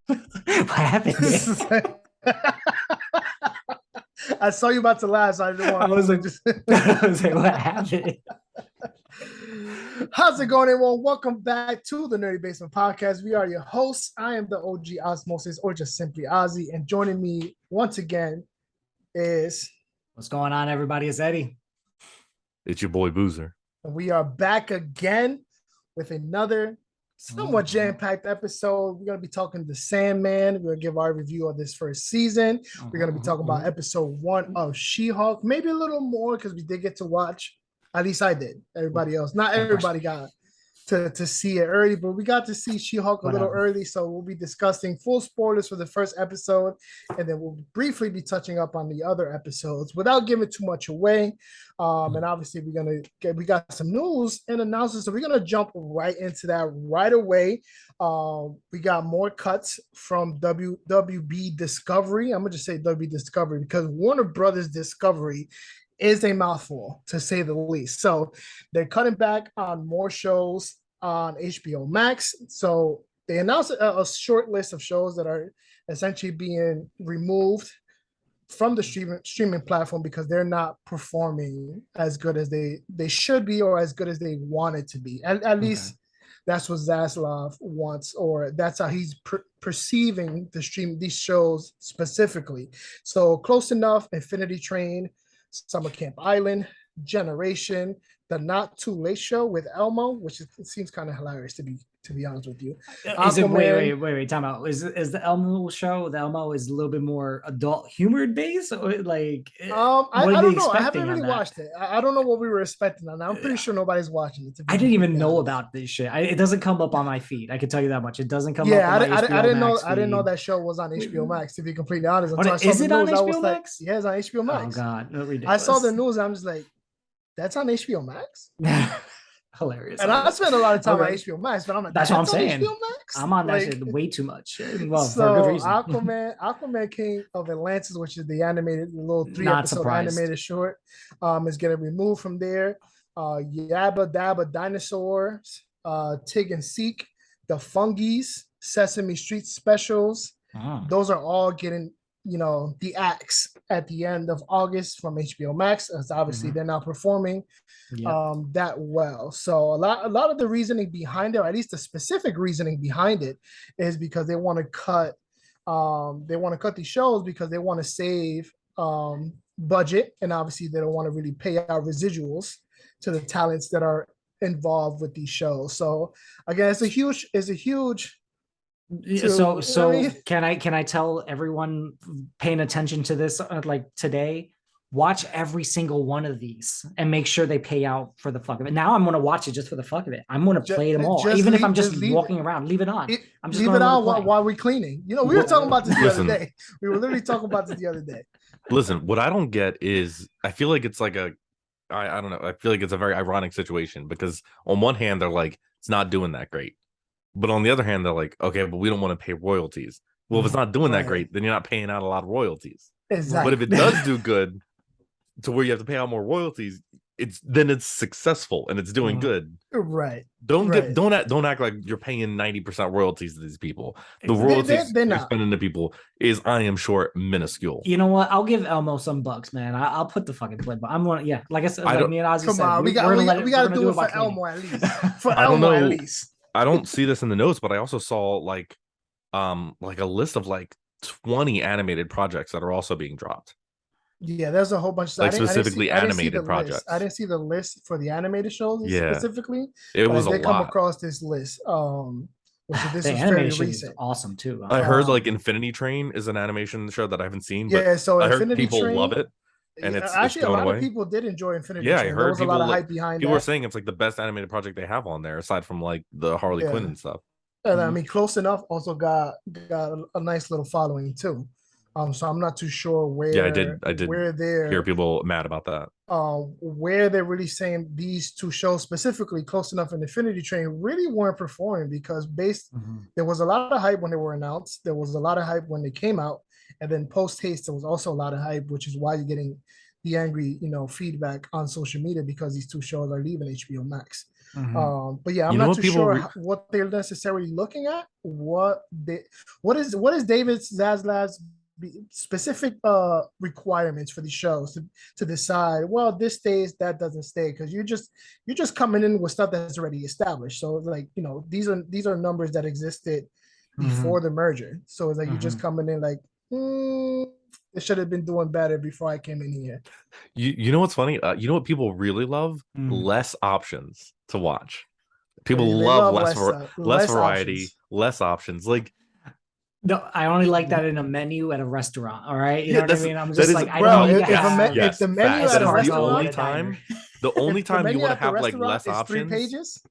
What happened there? I saw you about to laugh, so I didn't I want was to like, just. I was like, what happened? How's it going, everyone? Welcome back to the Nerdy Basement Podcast. We are your hosts. I am the OG Osmosis, or just simply Ozzy, and joining me once again is What's going on, everybody? It's Eddie. It's your boy Boozer. and we are back again with another somewhat jam-packed episode. We're going to be talking to Sandman. We're going to give our review of this first season. We're going to be talking about episode 1 of She-Hulk, maybe a little more because we did get to watch. At least I did. Everybody else, not everybody got to see it early, but we got to see She-Hulk a little early. So we'll be discussing full spoilers for the first episode, and then we'll briefly be touching up on the other episodes without giving too much away. And obviously we got some news and announcements, so we're gonna jump right into that right away. We got more cuts from WB Discovery. I'm gonna just say WB Discovery because Warner Brothers Discovery is a mouthful, to say the least. So they're cutting back on more shows on HBO Max. So they announced a short list of shows that are essentially being removed from the streaming platform because they're not performing as good as they should be, or as good as they want it to be. At least that's what Zaslav wants, or that's how he's perceiving these shows specifically. So Close Enough, Infinity Train, Summer Camp Island, Generation, The Not Too Late Show with Elmo, which it seems kind of hilarious to be honest with you. Is it wait, time out. Is the Elmo show? The Elmo is a little bit more adult humor based, or like I don't know. I haven't really watched it. I don't know what we were expecting on that. I'm pretty sure nobody's watching it. I didn't even know about this shit. It doesn't come up on my feed. I can tell you that much. It doesn't come up on my HBO I didn't know. I didn't know that show was on HBO Max, to be completely honest. Is it on HBO Max? Yeah, it's on HBO Max. Oh God, I saw the news. I'm just like, that's on HBO Max. Hilarious. And I spent a lot of time on HBO Max, but I'm like, that's what I'm saying. I'm on that shit way too much. Well, so for a good reason. Aquaman King of Atlantis, which is the little 3-episode animated short, is getting removed from there. Yabba Dabba Dinosaurs, Tig and Seek, The Fungies, Sesame Street specials. Those are all getting, the axe at the end of August from HBO Max, as obviously they're not performing that well. So a lot of the reasoning behind it, or at least the specific reasoning behind it, is because they want to cut these shows because they want to save budget, and obviously they don't want to really pay out residuals to the talents that are involved with these shows. So again, it's a huge can I tell everyone paying attention to this like today, watch every single one of these and make sure they pay out for the fuck of it. Now I'm going to watch it just for the fuck of it. I'm going to play them all, even if I'm just walking around. Leave it on. I'm just leave it on while we're cleaning. We were talking about this the other day. We were literally talking about this the other day. Listen, what I don't get is I feel like it's like I don't know. I feel like it's a very ironic situation because on one hand they're like, it's not doing that great. But on the other hand, they're like, okay, but we don't want to pay royalties. Well, if it's not doing that great, then you're not paying out a lot of royalties. Exactly. But if it does do good to where you have to pay out more royalties, it's successful and it's doing good. Right. Don't act like you're paying 90% royalties to these people. The royalties they're spending to people is, I am sure, minuscule. You know what? I'll give Elmo some bucks, man. I'll put the fucking play, but I'm gonna like I said, like me and Ozzy said, we got to do it for Elmo at least. For Elmo at least. I don't see this in the notes, but I also saw like a list of like 20 animated projects that are also being dropped. Yeah, there's a whole bunch of specifically animated projects. I didn't see the list for the animated shows specifically. It was a lot. They come across this list. This is very recent. Awesome too. I heard like Infinity Train is an animation show that I haven't seen. But yeah, so I heard Infinity people Train, love it. And it's actually going a lot away. of people did enjoy Infinity Train. I heard there was a lot of hype behind people were saying it's like the best animated project they have on there, aside from like the Harley Quinn and stuff. And I mean, Close Enough also got a nice little following too. So I'm not too sure where. Yeah, I did. Where they're hear people mad about that. Where they're really saying these two shows specifically, Close Enough and Infinity Train, really weren't performing because there was a lot of hype when they were announced. There was a lot of hype when they came out, and then post haste there was also a lot of hype, which is why you're getting the angry, feedback on social media because these two shows are leaving HBO Max. But yeah, I'm You know not what too people sure re- what they're necessarily looking at. What is David Zaslav's specific requirements for the shows to decide, well, this stays, that doesn't stay, because you're just coming in with stuff that's already established. So like, these are numbers that existed before the merger. So it's like you're just coming in like, it should have been doing better before I came in here. you know what's funny? You know what people really love? Less options to watch. People They love love less less variety, options. less options. Like, No, I only like that in a menu at a restaurant. All right, you yeah, know what I mean. I'm that just is, like, I Bro, don't need to have if yes, the menu facts. at That a is the escargot at only a diner. time. The only if the time you menu want to at the have like restaurant less is three options, pages,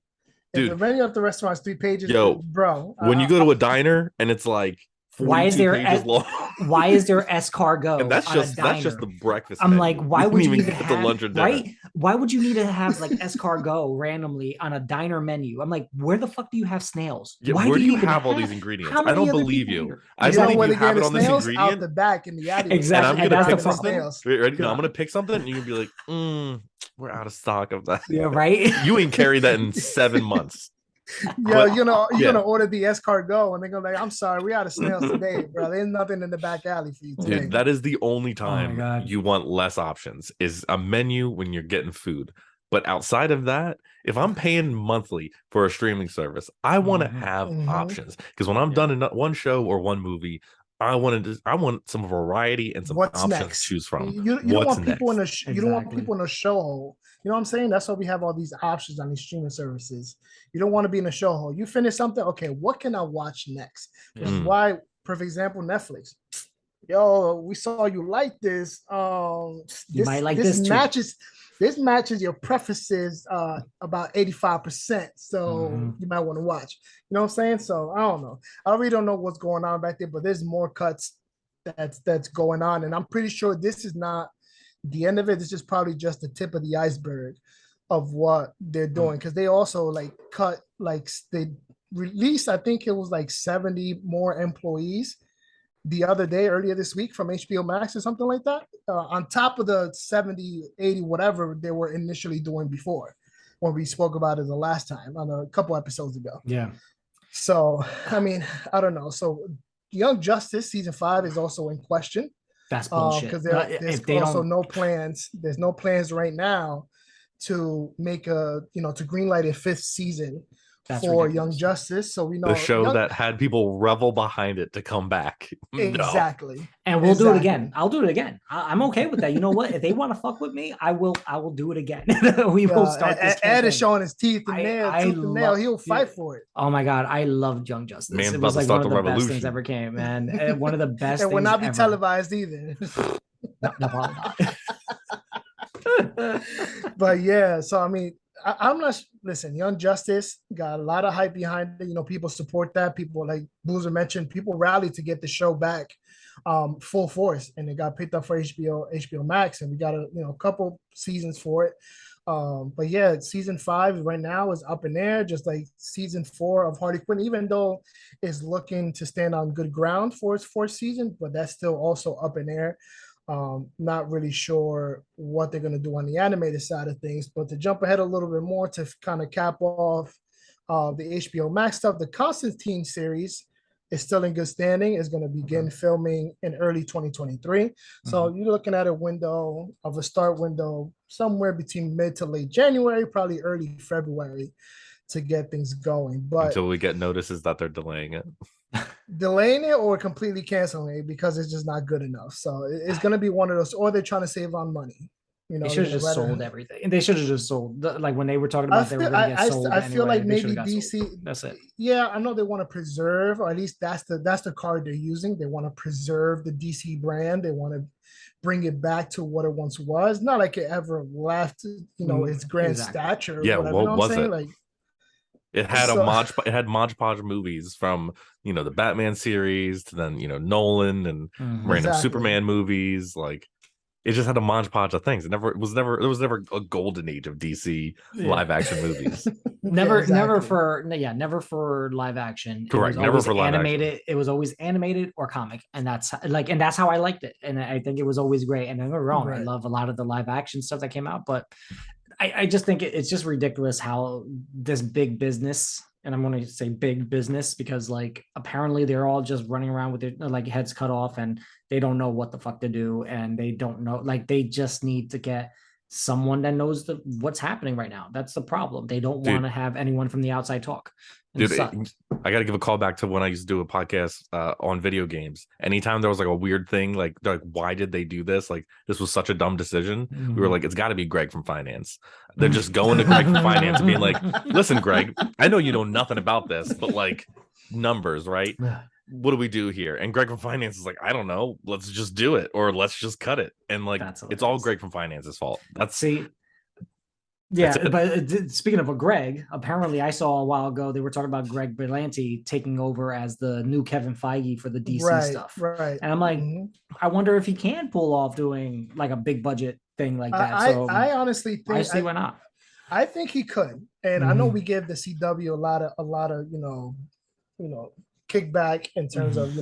if the dude. menu at the restaurant is 3 pages, Yo, bro, when you go to a diner and it's like Why is 42 there pages long, why is there and escargot on a that's just diner? the breakfast I'm like, menu. We why didn't would you even even get to have lunch or dinner. right? Why would you need to have like escargot randomly on a diner menu? I'm like, where the fuck do you have snails? Yeah, Why where do you even have all these ingredients? how I many don't other believe people you. here? I you know believe where you they're have getting it the on this snails out ingredient, the back in the alleyway. and Exactly, I'm and gonna that's the pick Grabbing the something. problem. snails. Ready? No, Yeah. I'm gonna pick something, and you're gonna be like, we're out of stock of that. Yeah, right. You ain't carried that in 7 months. Yo, But you're yeah, gonna order the escargot, and they're gonna like, I'm sorry, we out of snails today, bro. There's nothing in the back alley for you today. dude, that is the only Oh my time God. you want less options is a menu when you're getting food. But outside of that, if I'm paying monthly for a streaming service, I want to have options, because when I'm done in one show or one movie, I want some variety and some What's options to next? choose from. You don't What's want people in next? a you don't want Exactly. people in a show hole. You know what I'm saying? That's why we have all these options on these streaming services. You don't want to be in a show hole. You finish something, okay, what can I watch next? Which is why, perfect example, Netflix. Yo, we saw you like this. You might like this this too. matches your preferences about 85%. So you might want to watch. You know what I'm saying? So I don't know. I really don't know what's going on back there, but there's more cuts that's going on. And I'm pretty sure this is not the end of it. This is probably just the tip of the iceberg of what they're doing. Cause they also like cut, like they released, I think it was like 70 more employees the other day, earlier this week, from HBO Max or something like that, on top of the 70, 80, whatever they were initially doing before, when we spoke about it the last time on a couple episodes ago. Yeah. So, I mean, I don't know. So Young Justice season 5 is also in question. That's bullshit. Because If there's they also don't, no plans. There's no plans right now to make to greenlight a 5th season That's for ridiculous. Young Justice. So we know The show that had people revel behind it to come back. No. exactly. and we'll do it again. I'll do it again. I'm okay with that. You know what? If they want to fuck with me, I will do it again. We will start this Ed campaign. is showing his teeth and nail. He'll fight for it. Oh my God, I loved Young Justice. Man's It about was to like start one of the the best things revolution. ever came, man. And one of the best It will things not be ever. televised either. No, probably not. But yeah, so I mean, I'm not. Listen, Young Justice got a lot of hype behind it. People support that. People, like Boozer mentioned, people rallied to get the show back full force, and it got picked up for HBO Max, and we got a couple seasons for it. But yeah, season 5 right now is up in there, just like season 4 of Harley Quinn, even though it's looking to stand on good ground for its 4th season, but that's still also up in there. Not really sure what they're going to do on the animated side of things, but to jump ahead a little bit more to kind of cap off the HBO Max stuff, the Constantine series is still in good standing. Is going to begin filming in early 2023. So you're looking at a start window somewhere between mid to late January, probably early February, to get things going. But until we get notices that they're delaying it. Delaying it or completely canceling it because it's just not good enough. So it's going to be one of those, or they're trying to save on money. They should have just sold everything. They should have just sold, like when they were talking about they were going to get sold. I feel like maybe DC. Sold. That's it. Yeah, I know they want to preserve, or at least that's the card they're using. They want to preserve the DC brand. They want to bring it back to what it once was. Not like it ever left, its grand stature. Yeah, whatever, what was it? Like, it had it had Mod Podge movies from the Batman series to then Nolan and random Superman movies. Like, it just had a Mod Podge of things. There was never a golden age of DC live action movies. Never for live action. Correct. Never for live animated. action. It was always animated or comic, and that's how I liked it. And I think it was always great. And don't get me wrong, I love a lot of the live action stuff that came out, but I just think it's just ridiculous how this big business, and I'm going to say big business because like apparently they're all just running around with their like heads cut off and they don't know what the fuck to do and they don't know, like they just need to get someone that knows what's happening right now. That's the problem. They don't want Dude, to have anyone from the outside talk. dude, I got to give a call back to when I used to do a podcast on video games. Anytime there was like a weird thing, like they're like, why did they do this? Like this was such a dumb decision. We were like, it's got to be Greg from finance. They're just going to Greg from finance and being like, listen, Greg, I know you know nothing about this, but like numbers, right? What do we do here? And Greg from finance is like, I don't know. Let's just do it, or let's just cut it. And like, it's all Greg from finance's fault. Yeah, but speaking of a Greg, apparently I saw a while ago they were talking about Greg Berlanti taking over as the new Kevin Feige for the DC stuff. Right. And I'm like, I wonder if he can pull off doing like a big budget thing like that. I honestly think I see why not. I think he could. And I know we give the CW a lot of kickback in terms of,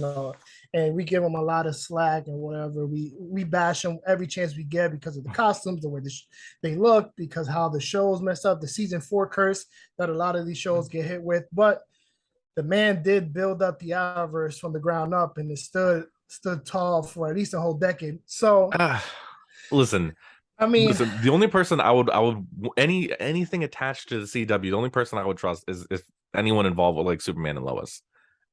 and we give them a lot of slack and whatever. We bash them every chance we get because of the costumes, the way they look, because how the shows messed up, the season 4 curse that a lot of these shows get hit with. But the man did build up the Arrowverse from the ground up, and it stood tall for at least a whole decade. So listen, I mean, the only person I would anything attached to the CW, the only person I would trust is if anyone involved with like Superman and Lois.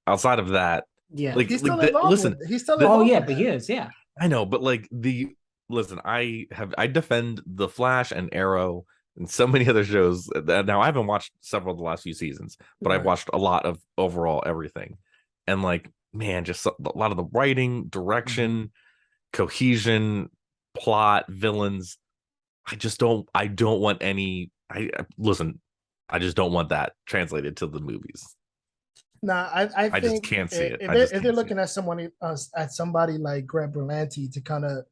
Outside of that, like he's still involved. He's still involved. Oh yeah, but he is. Yeah, I know, but like I defend the Flash and Arrow and so many other shows. Now I haven't watched several of the last few seasons, but I've watched a lot of overall everything, and like man, just a lot of the writing, direction, cohesion, plot, villains. I don't want any. I just don't want that translated to the movies. Nah, I think just can't see it. If they're looking at somebody like Greg Berlanti to kind of,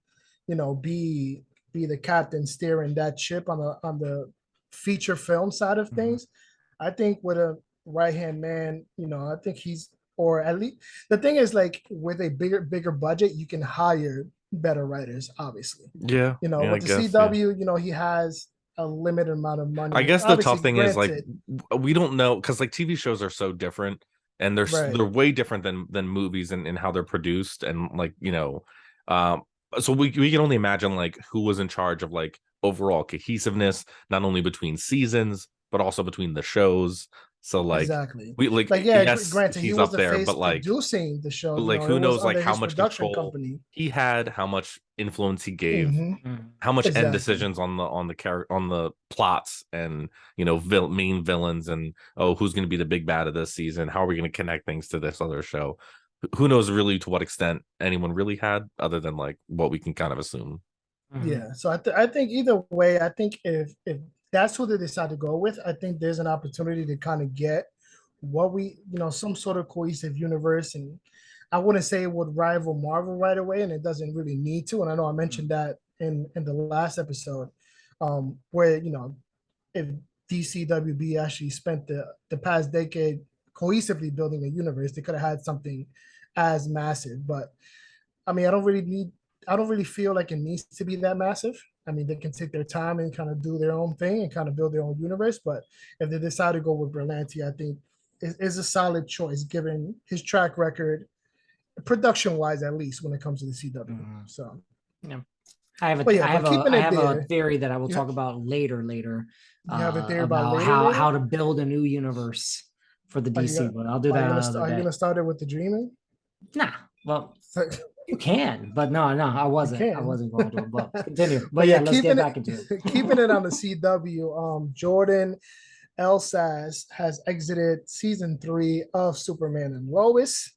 be the captain steering that ship on the feature film side of things, I think with a right hand man, I think he's, or at least the thing is like with a bigger budget, you can hire better writers, obviously. Yeah. With the CW, he has a limited amount of money. I guess the tough thing is like we don't know because like TV shows are so different. And they're way different than movies and how they're produced and like so we can only imagine like who was in charge of like overall cohesiveness, not only between seasons but also between the shows. So like exactly, yes, granted, he's he was up there, but like producing the show, but like who knows like how much control he had, how much influence he gave, how much end decisions on the plots and main villains and who's going to be the big bad of this season, how are we going to connect things to this other show. Who knows really to what extent anyone really had other than like what we can kind of assume. Yeah, so I think either way, I think if that's who they decide to go with, I think there's an opportunity to kind of get what some sort of cohesive universe. And I wouldn't say it would rival Marvel right away, and it doesn't really need to. And I know I mentioned that in the last episode, where if DCWB actually spent the past decade cohesively building a universe, they could have had something as massive. But I mean, I don't really feel like it needs to be that massive. I mean, they can take their time and kind of do their own thing and kind of build their own universe. But if they decide to go with Berlanti, I think is a solid choice given his track record, production-wise at least, when it comes to the CW. So, yeah, I have a theory that I will talk about later. You have a theory about how to build a new universe for the DC, but I'll do that another day. Are you gonna start it with the Dreaming? Nah, well. You can, but no, I wasn't going to. But continue. But let's get back into it. Keeping it on the CW, Jordan Elsas has exited season 3 of Superman and Lois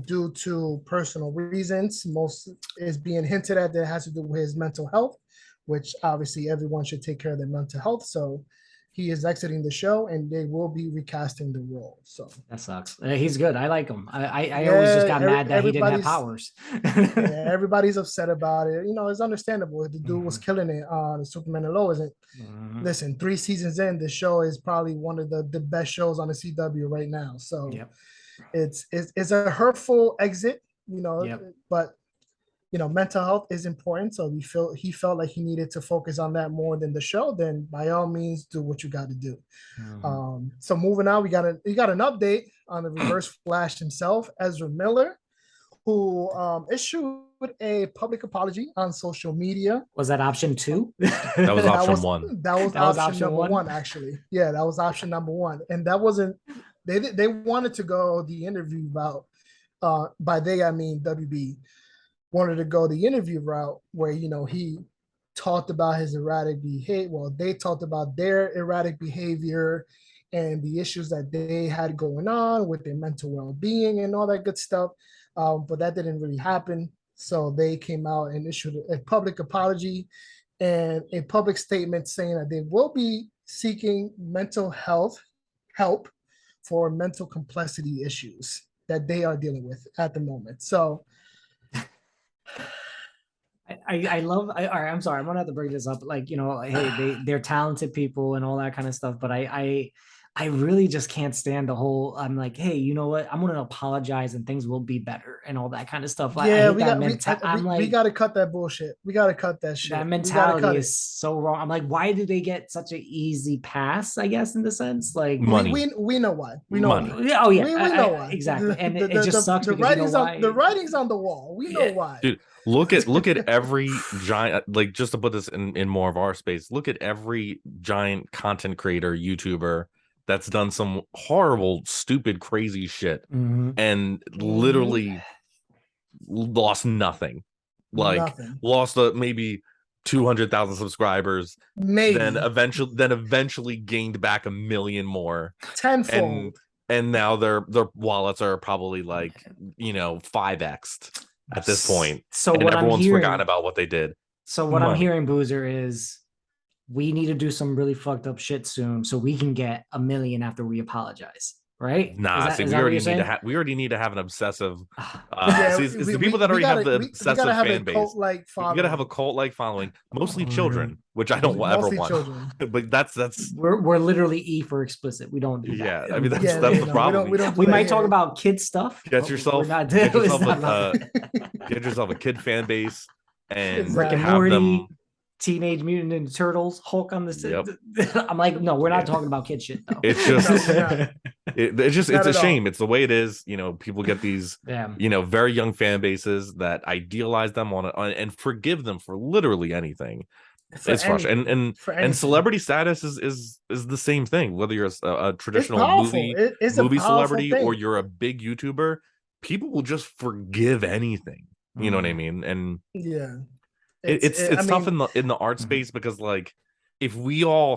due to personal reasons. Most is being hinted at that it has to do with his mental health, which obviously everyone should take care of their mental health. So he is exiting the show, and they will be recasting the role. So that sucks. He's good. I like him. I always just got mad that he didn't have powers. Everybody's upset about it. It's understandable. The dude was killing it on Superman and Lois. Listen, 3 seasons in, the show is probably one of the best shows on the CW right now. So it's a hurtful exit, but mental health is important. So he felt like he needed to focus on that more than the show. Then by all means, do what you got to do. So moving on, we got an update on the Reverse Flash himself, Ezra Miller, who issued a public apology on social media. Was that option 2? That was option 1. That was option number 1, actually. Yeah, that was option number 1. And that wasn't, they wanted to go the interview route. By they, I mean WB wanted to go the interview route where, he talked about his erratic behavior. Well, they talked about their erratic behavior and the issues that they had going on with their mental well-being and all that good stuff. But that didn't really happen. So they came out and issued a public apology and a public statement saying that they will be seeking mental health help for mental complexity issues that they are dealing with at the moment. So I love. All right, I'm sorry. I'm gonna have to bring this up. Like, hey, they're talented people and all that kind of stuff. But I really just can't stand the whole. I'm like, hey, you know what? I'm gonna apologize and things will be better and all that kind of stuff. Like, yeah, we got to cut that bullshit. We got to cut that shit. That mentality is so wrong. I'm like, why do they get such an easy pass? I guess in the sense, like money. We know why. We know money. Why. Oh yeah, we know why. Exactly. And it just sucks the because the writing's on the wall. We know why. Dude, look at every giant, like, just to put this in more of our space, look at every giant content creator, YouTuber that's done some horrible, stupid, crazy shit and literally lost nothing. Like lost maybe 200,000 subscribers, maybe then eventually gained back 1 million more tenfold. And now their wallets are probably like 5x'd at this point. So and what everyone's forgotten about what they did. So what I'm hearing, Boozer, is we need to do some really fucked up shit soon so we can get 1 million after we apologize. Right? Nah, we already need to have an obsessive. The people that already have the obsessive fan base. You gotta have a cult-like following, mostly children, which I don't ever want. Children. But that's we're literally E for explicit. We don't do that. Yeah, I mean that's the problem. We might talk about kid stuff. Get yourself a kid fan base and Rick and Morty. Teenage Mutant Ninja Turtles, Hulk on the set. Yep. I'm like, no, we're not talking about kid shit though. It's just, it's a shame. It's the way it is. People get these, very young fan bases that idealize them on and forgive them for literally anything. It's frustrating. And celebrity status is the same thing. Whether you're a traditional movie celebrity or you're a big YouTuber, people will just forgive anything. You know what I mean? And yeah. It's tough in the art space because, like, if we all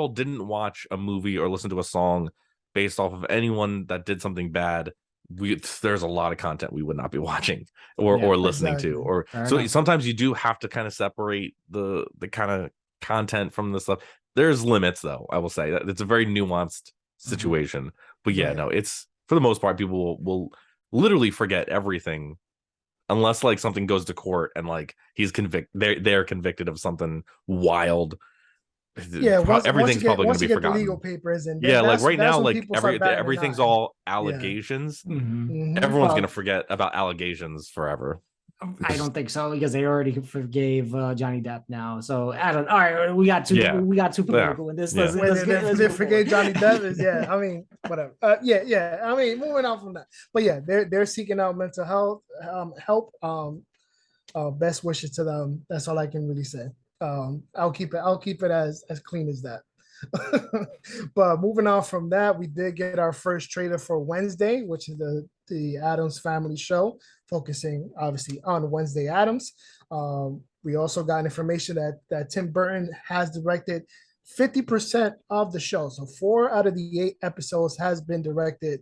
didn't watch a movie or listen to a song based off of anyone that did something bad, there's a lot of content we would not be watching or listening to. Or sometimes you do have to kind of separate the kind of content from the stuff. There's limits, though. I will say that it's a very nuanced situation. But no, it's for the most part, people will literally forget everything. Unless like something goes to court and like he's they're convicted of something wild. Yeah, everything's probably going to be forgotten. Legal papers and like right now, like everything's all allegations. Everyone's going to forget about allegations forever. I don't think so because they already forgave Johnny Depp now. So I don't. All right, we got too political in this. Let's they forgave Johnny Depp. I mean, whatever. I mean, moving on from that. But yeah, they're seeking out mental health help. Best wishes to them. That's all I can really say. I'll keep it as clean as that. But moving on from that, we did get our first trailer for Wednesday, which is the Addams Family show, focusing obviously on Wednesday Addams. We also got information that Tim Burton has directed 50% of the show. So 4 out of the 8 episodes has been directed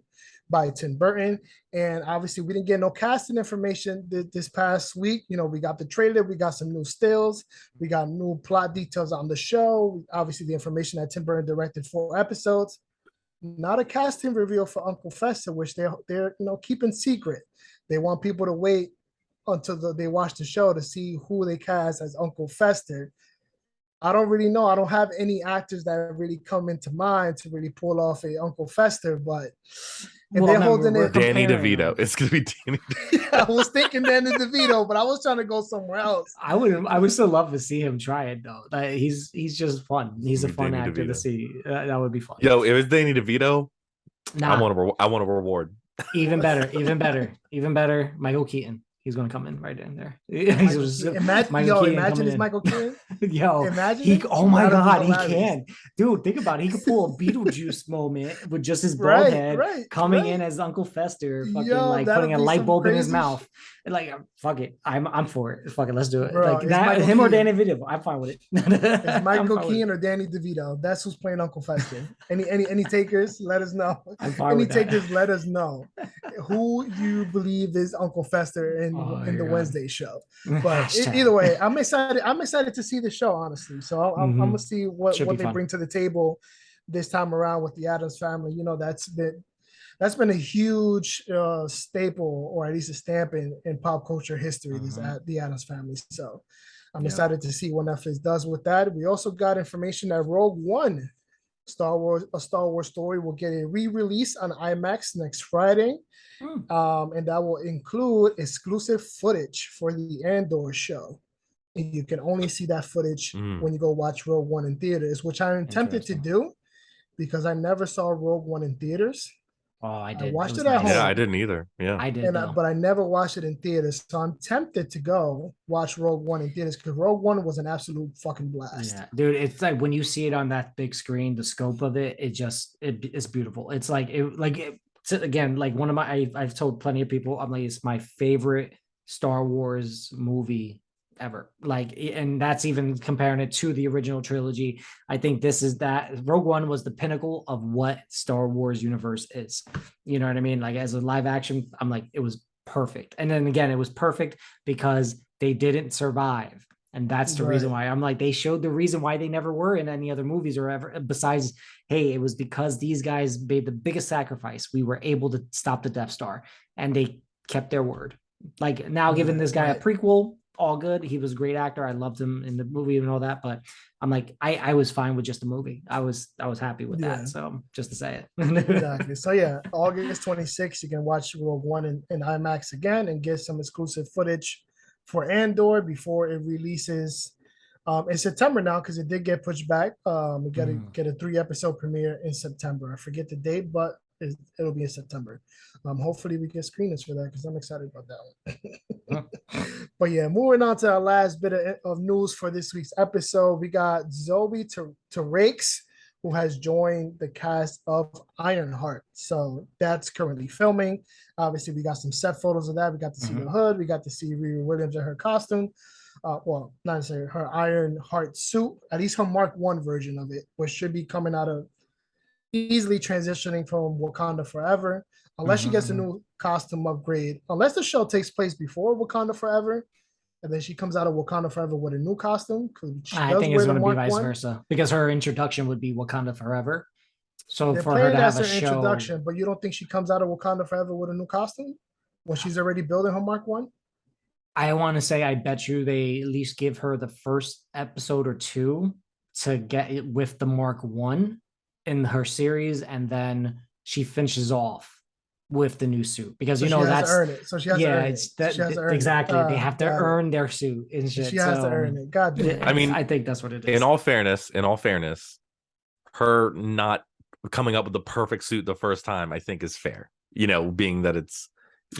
by Tim Burton. And obviously we didn't get no casting information this past week. We got the trailer, we got some new stills, we got new plot details on the show. Obviously the information that Tim Burton directed 4 episodes. Not a casting reveal for Uncle Fester, which they're keeping secret. They want people to wait until they watch the show to see who they cast as Uncle Fester. I don't really know. I don't have any actors that really come into mind to really pull off a Uncle Fester, but and they're holding it. Danny DeVito. It's gonna be Danny. I was thinking Danny DeVito, but I was trying to go somewhere else. I would still love to see him try it though. He's just fun. He's a fun Danny actor to DeVito. see. That would be fun. Yo, if it's Danny DeVito, Nah, I want a reward. even better. Michael Keaton. He's gonna come in right in there. Imagine it's Michael Keaton. Yo, imagine. oh my God, he hilarious. can, dude. Think about it. He could pull a Beetlejuice moment with just his bald head coming in as Uncle Fester, fucking like putting a light bulb in his mouth. Like, fuck it, I'm for it. Fuck it, let's do it. Bro, like that, him or Danny DeVito, I'm fine with it. It's Michael Keaton or Danny DeVito. That's who's playing Uncle Fester. Any takers? Let us know. Any takers? Let us know who you believe is Uncle Fester in the Wednesday show. But either way, I'm excited. I'm excited to see the show, honestly. So I'm gonna see what they bring to the table this time around with the Addams Family. You know, that's been a huge staple, or at least a stamp in pop culture history. The Addams Family. So I'm excited to see what Netflix does with that. We also got information that Rogue One, a Star Wars story, will get a re-release on IMAX next Friday. And that will include exclusive footage for the Andor show. And you can only see that footage when you go watch Rogue One in theaters, which I'm tempted to do because I never saw Rogue One in theaters. Oh, I did. I watched it at home. Yeah, I didn't either. Yeah, I did. But I never watched it in theaters. So I'm tempted to go watch Rogue One in theaters because Rogue One was an absolute fucking blast. Yeah, dude, it's like when you see it on that big screen, the scope of it, it's beautiful. It's like again, like one of I've told plenty of people, I'm like, it's my favorite Star Wars movie ever. Like, and that's even comparing it to the original trilogy. I think Rogue One was the pinnacle of what Star Wars universe is. You know what I mean? Like, as a live action, I'm like, it was perfect. And then again, it was perfect because they didn't survive. And that's the reason why I'm like, they showed the reason why they never were in any other movies or ever, besides, hey, it was because these guys made the biggest sacrifice. We were able to stop the Death Star and they kept their word. Like, now giving this guy a prequel, all good. He was a great actor. I loved him in the movie and all that, but I'm like, I was fine with just the movie. I was happy with that. So just to say it. Exactly. So yeah, August 26th, you can watch Rogue One in IMAX again and get some exclusive footage for Andor before it releases in September now, because it did get pushed back. We got to get a 3-episode premiere in September. I forget the date, but it'll be in September. Hopefully we get screeners for that because I'm excited about that one. But yeah, moving on to our last bit of news for this week's episode, we got Zoe Terakes, who has joined the cast of Ironheart. So that's currently filming. Obviously, we got some set photos of that. We got to see the hood. We got to see Riri Williams in her costume. Well, not necessarily her Ironheart suit, at least her Mark I version of it, which should be coming out of easily transitioning from Wakanda Forever, unless she gets a new costume upgrade. Unless the show takes place before Wakanda Forever, and then she comes out of Wakanda Forever with a new costume. I think it's going to be vice versa, because her introduction would be Wakanda Forever. So they're for her to have a show, introduction, but you don't think she comes out of Wakanda Forever with a new costume when she's already building her Mark I? I want to say, I bet you they at least give her the first episode or two to get it with the Mark I in her series, and then she finishes off with the new suit, because you know that's earn it. So she has to earn it. Exactly. They have to earn their suit and shit. She has to earn it. God damn. I mean, I think that's what it is. In all fairness, her not coming up with the perfect suit the first time, I think, is fair. You know, being that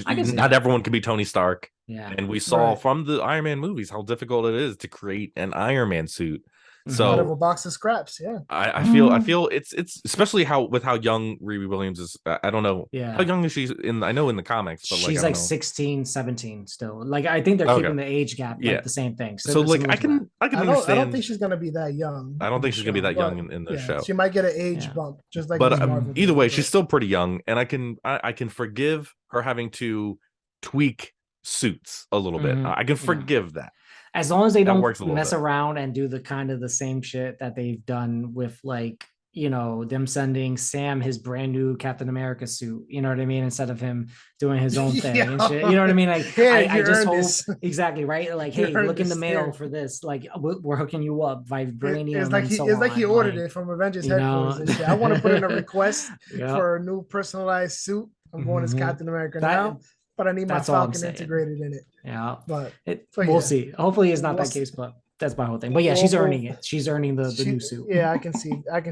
not everyone can be Tony Stark. Yeah. And we saw from the Iron Man movies how difficult it is to create an Iron Man suit. So out of a box of scraps, I feel it's especially how young Riri Williams is. I don't know how young is she in. I know in the comics, but she's like 16, 17 still. Like, I think they're keeping the age gap like the same thing. So like I can understand. I don't think she's gonna be that young. I don't think she's gonna be that young in the show. She might get an age bump, just like. But either way, she's still pretty young, and I can forgive her having to tweak suits a little bit. I can forgive that. As long as they don't mess around and do the kind of the same shit that they've done with, like, you know, them sending Sam his brand new Captain America suit, you know what I mean? Instead of him doing his own thing and shit, you know what I mean? Like, I just hope exactly right. Like, hey, look in the mail for this. Like, we're hooking you up, vibranium. It's like he ordered it from Avengers headquarters and shit. I want to put in a request for a new personalized suit I'm going as Mhm. Captain America That- now, but I need my that's all I'm Falcon saying. integrated in it. Yeah, But we'll yeah. see. Hopefully, it's not We'll that case, see. but that's my whole thing. But yeah, she's earning it. She's earning the new suit. Yeah, I can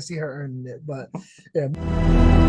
see her earning it. But yeah.